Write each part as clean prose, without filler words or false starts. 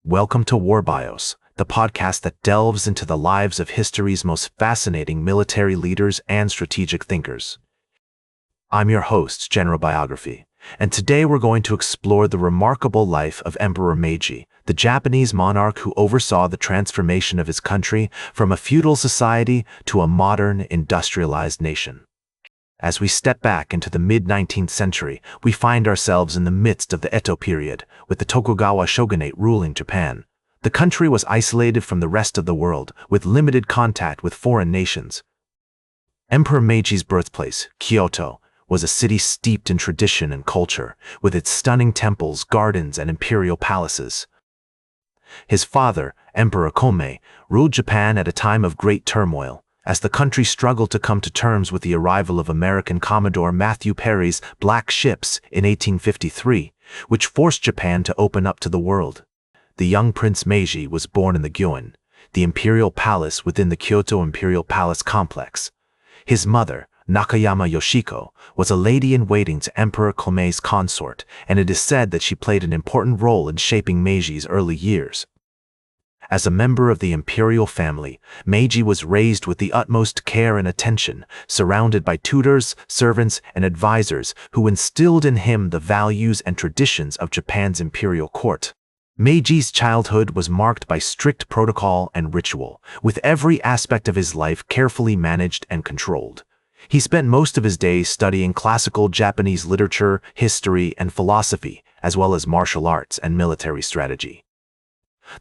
Welcome to War Bios, the podcast that delves into the lives of history's most fascinating military leaders and strategic thinkers. I'm your host, General Biography, and today we're going to explore the remarkable life of Emperor Meiji, the Japanese monarch who oversaw the transformation of his country from a feudal society to a modern, industrialized nation. As we step back into the mid-19th century, we find ourselves in the midst of the Edo period, with the Tokugawa shogunate ruling Japan. The country was isolated from the rest of the world, with limited contact with foreign nations. Emperor Meiji's birthplace, Kyoto, was a city steeped in tradition and culture, with its stunning temples, gardens, and imperial palaces. His father, Emperor Meiji, ruled Japan at a time of great turmoil, as the country struggled to come to terms with the arrival of American Commodore Matthew Perry's black ships in 1853, which forced Japan to open up to the world. The young Prince Meiji was born in the Gyoen, the imperial palace within the Kyoto Imperial Palace complex. His mother, Nakayama Yoshiko, was a lady-in-waiting to Emperor Komei's consort, and it is said that she played an important role in shaping Meiji's early years. As a member of the imperial family, Meiji was raised with the utmost care and attention, surrounded by tutors, servants, and advisors who instilled in him the values and traditions of Japan's imperial court. Meiji's childhood was marked by strict protocol and ritual, with every aspect of his life carefully managed and controlled. He spent most of his days studying classical Japanese literature, history, and philosophy, as well as martial arts and military strategy.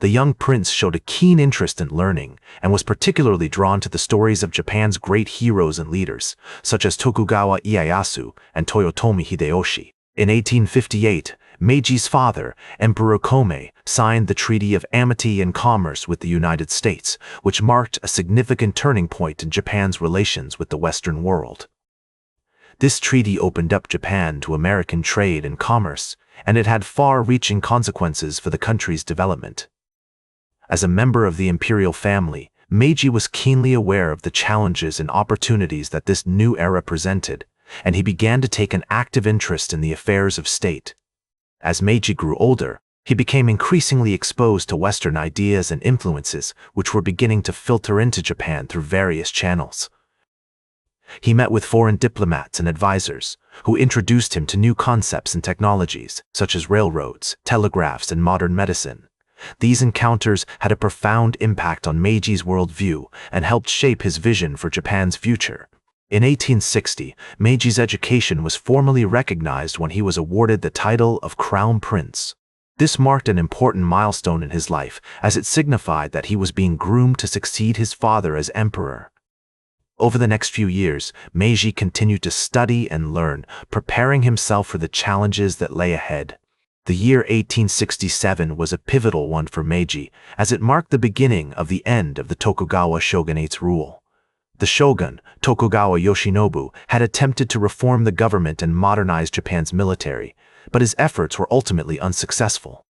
The young prince showed a keen interest in learning and was particularly drawn to the stories of Japan's great heroes and leaders, such as Tokugawa Ieyasu and Toyotomi Hideyoshi. In 1858, Meiji's father, Emperor Komei, signed the Treaty of Amity and Commerce with the United States, which marked a significant turning point in Japan's relations with the Western world. This treaty opened up Japan to American trade and commerce, and it had far-reaching consequences for the country's development. As a member of the imperial family, Meiji was keenly aware of the challenges and opportunities that this new era presented, and he began to take an active interest in the affairs of state. As Meiji grew older, he became increasingly exposed to Western ideas and influences which were beginning to filter into Japan through various channels. He met with foreign diplomats and advisors, who introduced him to new concepts and technologies, such as railroads, telegraphs, and modern medicine. These encounters had a profound impact on Meiji's worldview and helped shape his vision for Japan's future. In 1860, Meiji's education was formally recognized when he was awarded the title of Crown Prince. This marked an important milestone in his life, as it signified that he was being groomed to succeed his father as emperor. Over the next few years, Meiji continued to study and learn, preparing himself for the challenges that lay ahead. The year 1867 was a pivotal one for Meiji, as it marked the beginning of the end of the Tokugawa shogunate's rule. The shogun, Tokugawa Yoshinobu, had attempted to reform the government and modernize Japan's military, but his efforts were ultimately unsuccessful.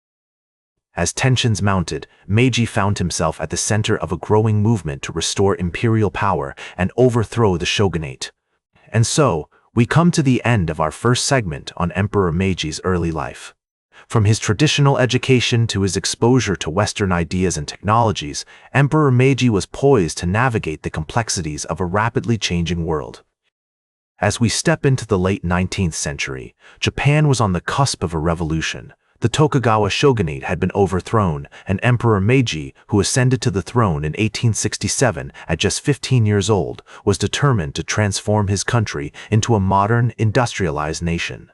As tensions mounted, Meiji found himself at the center of a growing movement to restore imperial power and overthrow the shogunate. And so, we come to the end of our first segment on Emperor Meiji's early life. From his traditional education to his exposure to Western ideas and technologies, Emperor Meiji was poised to navigate the complexities of a rapidly changing world. As we step into the late 19th century, Japan was on the cusp of a revolution. The Tokugawa shogunate had been overthrown, and Emperor Meiji, who ascended to the throne in 1867 at just 15 years old, was determined to transform his country into a modern, industrialized nation.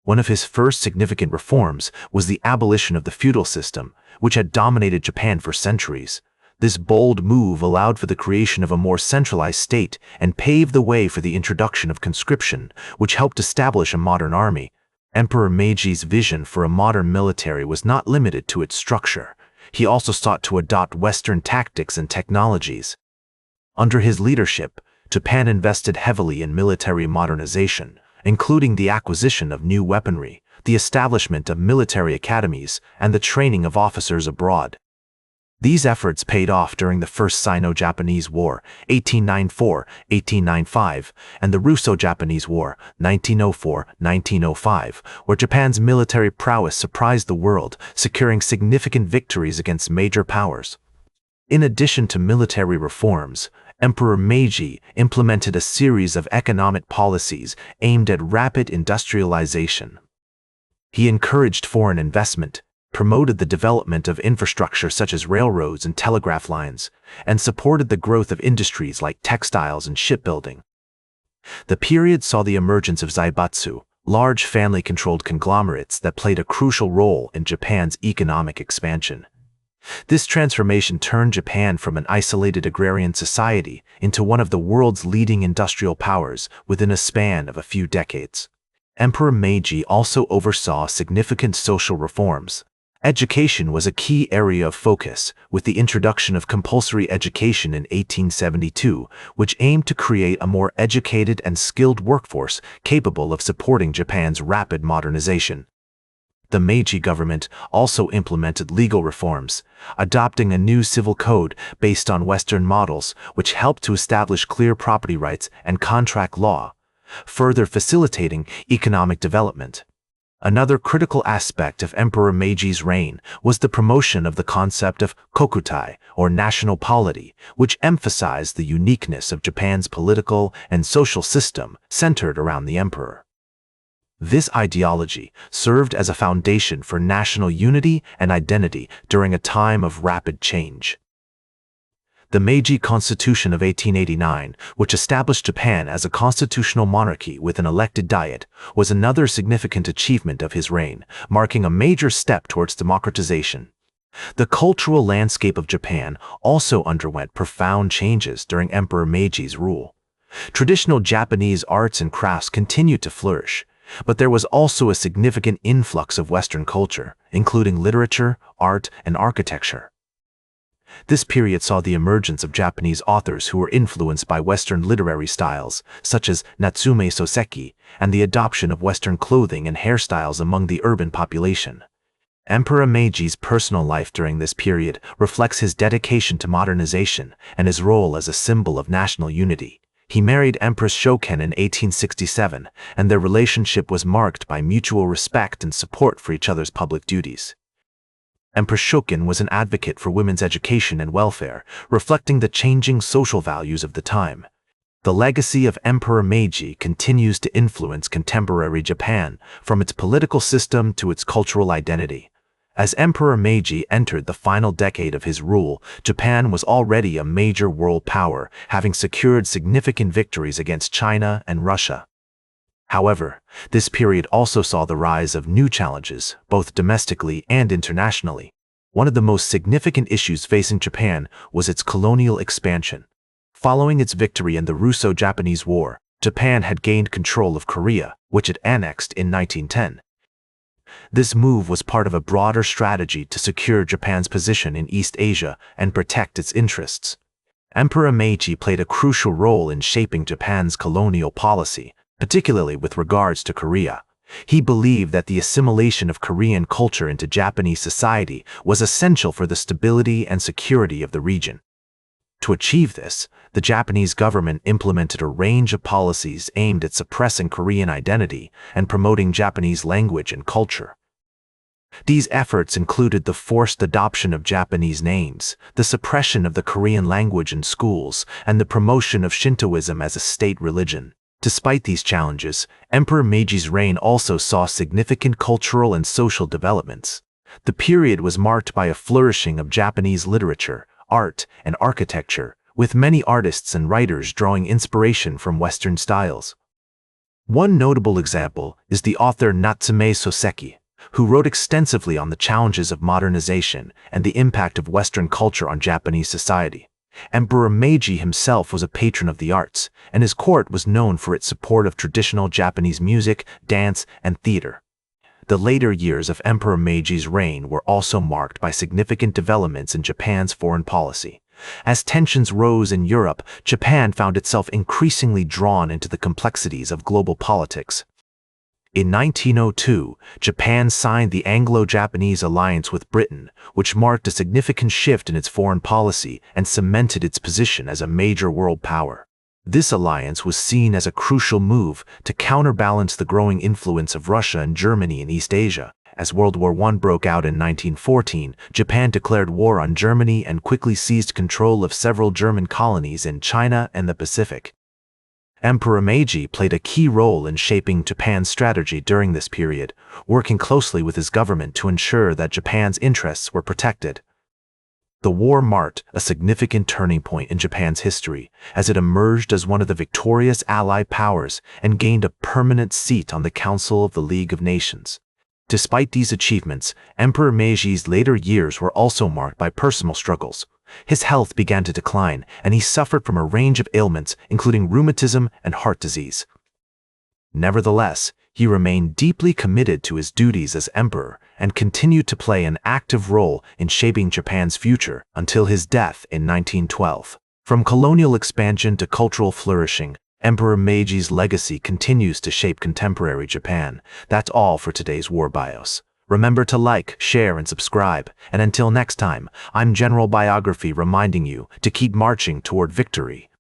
One of his first significant reforms was the abolition of the feudal system, which had dominated Japan for centuries. This bold move allowed for the creation of a more centralized state and paved the way for the introduction of conscription, which helped establish a modern army. Emperor Meiji's vision for a modern military was not limited to its structure. He also sought to adopt Western tactics and technologies. Under his leadership, Japan invested heavily in military modernization, including the acquisition of new weaponry, the establishment of military academies, and the training of officers abroad. These efforts paid off during the First Sino-Japanese War, 1894-1895, and the Russo-Japanese War, 1904-1905, where Japan's military prowess surprised the world, securing significant victories against major powers. In addition to military reforms, Emperor Meiji implemented a series of economic policies aimed at rapid industrialization. He encouraged foreign investment, promoted the development of infrastructure such as railroads and telegraph lines, and supported the growth of industries like textiles and shipbuilding. The period saw the emergence of zaibatsu, large family-controlled conglomerates that played a crucial role in Japan's economic expansion. This transformation turned Japan from an isolated agrarian society into one of the world's leading industrial powers within a span of a few decades. Emperor Meiji also oversaw significant social reforms. Education was a key area of focus, with the introduction of compulsory education in 1872, which aimed to create a more educated and skilled workforce capable of supporting Japan's rapid modernization. The Meiji government also implemented legal reforms, adopting a new civil code based on Western models, which helped to establish clear property rights and contract law, further facilitating economic development. Another critical aspect of Emperor Meiji's reign was the promotion of the concept of kokutai, or national polity, which emphasized the uniqueness of Japan's political and social system centered around the emperor. This ideology served as a foundation for national unity and identity during a time of rapid change. The Meiji Constitution of 1889, which established Japan as a constitutional monarchy with an elected diet, was another significant achievement of his reign, marking a major step towards democratization. The cultural landscape of Japan also underwent profound changes during Emperor Meiji's rule. Traditional Japanese arts and crafts continued to flourish, but there was also a significant influx of Western culture, including literature, art, and architecture. This period saw the emergence of Japanese authors who were influenced by Western literary styles, such as Natsume Soseki, and the adoption of Western clothing and hairstyles among the urban population. Emperor Meiji's personal life during this period reflects his dedication to modernization and his role as a symbol of national unity. He married Empress Shoken in 1867, and their relationship was marked by mutual respect and support for each other's public duties. Empress Shoken was an advocate for women's education and welfare, reflecting the changing social values of the time. The legacy of Emperor Meiji continues to influence contemporary Japan, from its political system to its cultural identity. As Emperor Meiji entered the final decade of his rule, Japan was already a major world power, having secured significant victories against China and Russia. However, this period also saw the rise of new challenges, both domestically and internationally. One of the most significant issues facing Japan was its colonial expansion. Following its victory in the Russo-Japanese War, Japan had gained control of Korea, which it annexed in 1910. This move was part of a broader strategy to secure Japan's position in East Asia and protect its interests. Emperor Meiji played a crucial role in shaping Japan's colonial policy, particularly with regards to Korea. He believed that the assimilation of Korean culture into Japanese society was essential for the stability and security of the region. To achieve this, the Japanese government implemented a range of policies aimed at suppressing Korean identity and promoting Japanese language and culture. These efforts included the forced adoption of Japanese names, the suppression of the Korean language in schools, and the promotion of Shintoism as a state religion. Despite these challenges, Emperor Meiji's reign also saw significant cultural and social developments. The period was marked by a flourishing of Japanese literature, art, and architecture, with many artists and writers drawing inspiration from Western styles. One notable example is the author Natsume Soseki, who wrote extensively on the challenges of modernization and the impact of Western culture on Japanese society. Emperor Meiji himself was a patron of the arts, and his court was known for its support of traditional Japanese music, dance, and theater. The later years of Emperor Meiji's reign were also marked by significant developments in Japan's foreign policy. As tensions rose in Europe, Japan found itself increasingly drawn into the complexities of global politics. In 1902, Japan signed the Anglo-Japanese alliance with Britain, which marked a significant shift in its foreign policy and cemented its position as a major world power. This alliance was seen as a crucial move to counterbalance the growing influence of Russia and Germany in East Asia. As World War I broke out in 1914, Japan declared war on Germany and quickly seized control of several German colonies in China and the Pacific. Emperor Meiji played a key role in shaping Japan's strategy during this period, working closely with his government to ensure that Japan's interests were protected. The war marked a significant turning point in Japan's history, as it emerged as one of the victorious Allied powers and gained a permanent seat on the Council of the League of Nations. Despite these achievements, Emperor Meiji's later years were also marked by personal struggles. His health began to decline, and he suffered from a range of ailments, including rheumatism and heart disease. Nevertheless, he remained deeply committed to his duties as emperor and continued to play an active role in shaping Japan's future until his death in 1912. From colonial expansion to cultural flourishing, Emperor Meiji's legacy continues to shape contemporary Japan. That's all for today's War Bios. Remember to like, share, and subscribe. And until next time, I'm General Biography reminding you to keep marching toward victory.